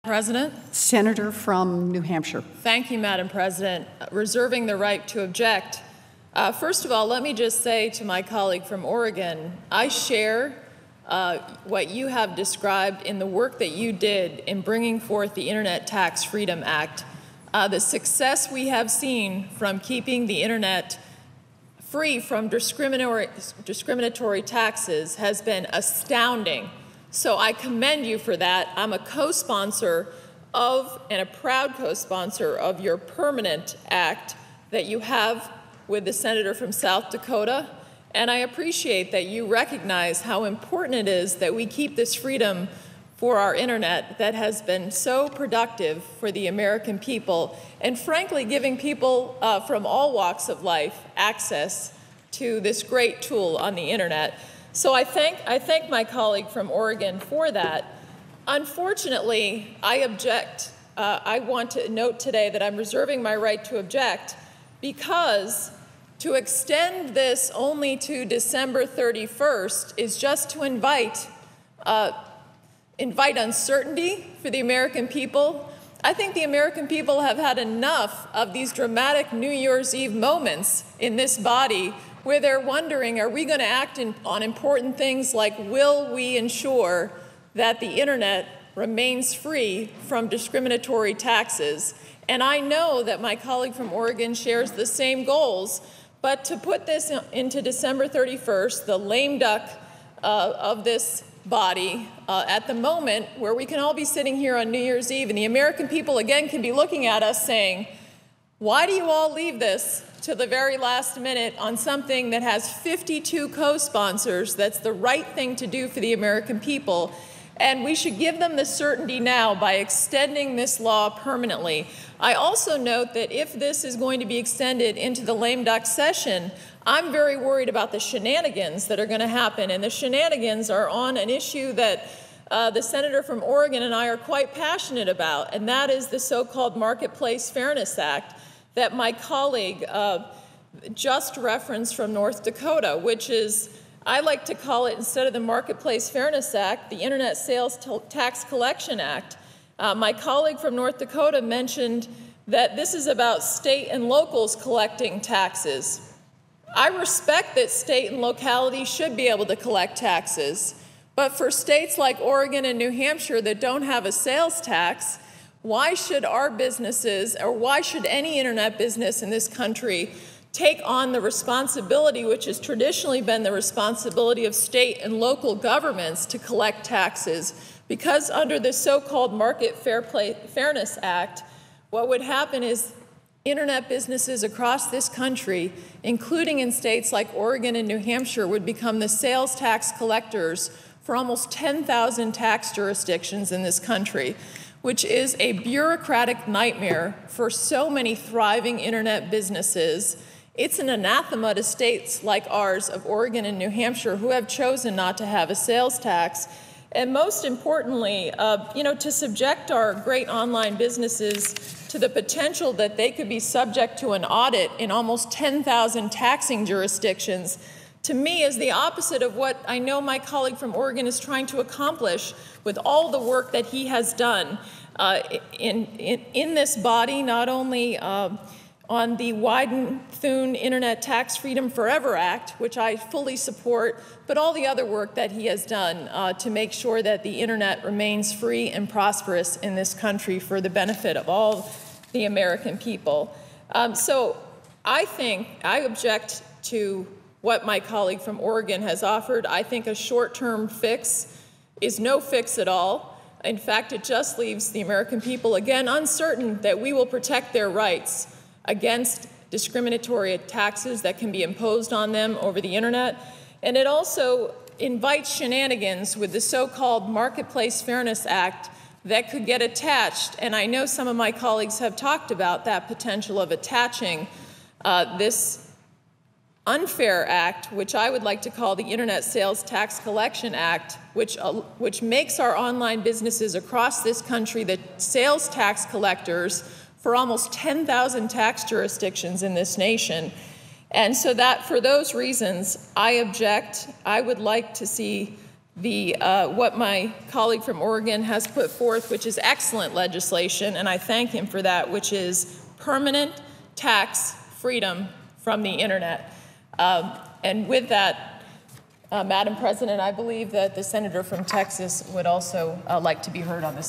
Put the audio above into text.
President. Senator from New Hampshire. Thank you, Madam President. Reserving the right to object. First of all, let me just say to my colleague from Oregon, I share what you have described in the work that you did in bringing forth the Internet Tax Freedom Act. The success we have seen from keeping the Internet free from discriminatory taxes has been astounding. So I commend you for that. I'm a co-sponsor of and a proud co-sponsor of your permanent act that you have with the senator from South Dakota. And I appreciate that you recognize how important it is that we keep this freedom for our internet that has been so productive for the American people and frankly giving people from all walks of life access to this great tool on the internet. So I thank my colleague from Oregon for that. Unfortunately, I object. I want to note today that I'm reserving my right to object because to extend this only to December 31st is just to invite uncertainty for the American people. I think the American people have had enough of these dramatic New Year's Eve moments in this body where they're wondering, are we going to act on important things like, will we ensure that the internet remains free from discriminatory taxes? And I know that my colleague from Oregon shares the same goals, but to put this into December 31st, the lame duck of this body at the moment where we can all be sitting here on New Year's Eve and the American people again can be looking at us saying, why do you all leave this to the very last minute on something that has 52 co-sponsors that's the right thing to do for the American people? And we should give them the certainty now by extending this law permanently. I also note that if this is going to be extended into the lame duck session, I'm very worried about the shenanigans that are going to happen. And the shenanigans are on an issue that the senator from Oregon and I are quite passionate about, and that is the so-called Marketplace Fairness Act that my colleague just referenced from North Dakota, which is, I like to call it, instead of the Marketplace Fairness Act, the Internet Sales Tax Collection Act. My colleague from North Dakota mentioned that this is about state and locals collecting taxes. I respect that state and localities should be able to collect taxes, but for states like Oregon and New Hampshire that don't have a sales tax, why should our businesses, or why should any internet business in this country take on the responsibility, which has traditionally been the responsibility of state and local governments to collect taxes? Because under the so-called Market Fairness Act, what would happen is internet businesses across this country, including in states like Oregon and New Hampshire, would become the sales tax collectors for almost 10,000 tax jurisdictions in this country, which is a bureaucratic nightmare for so many thriving internet businesses. It's an anathema to states like ours of Oregon and New Hampshire who have chosen not to have a sales tax. And most importantly, to subject our great online businesses to the potential that they could be subject to an audit in almost 10,000 taxing jurisdictions, to me is the opposite of what I know my colleague from Oregon is trying to accomplish with all the work that he has done in this body, not only on the Widen Thune Internet Tax Freedom Forever Act, which I fully support, but all the other work that he has done to make sure that the internet remains free and prosperous in this country for the benefit of all the American people. So I object to what my colleague from Oregon has offered. I think a short-term fix is no fix at all. In fact, it just leaves the American people, again, uncertain that we will protect their rights against discriminatory taxes that can be imposed on them over the internet. And it also invites shenanigans with the so-called Marketplace Fairness Act that could get attached. And I know some of my colleagues have talked about that potential of attaching this unfair act, which I would like to call the Internet Sales Tax Collection Act, which makes our online businesses across this country the sales tax collectors for almost 10,000 tax jurisdictions in this nation. And so that, for those reasons, I object. I would like to see what my colleague from Oregon has put forth, which is excellent legislation, and I thank him for that, which is permanent tax freedom from the internet. And with that, Madam President, I believe that the senator from Texas would also like to be heard on this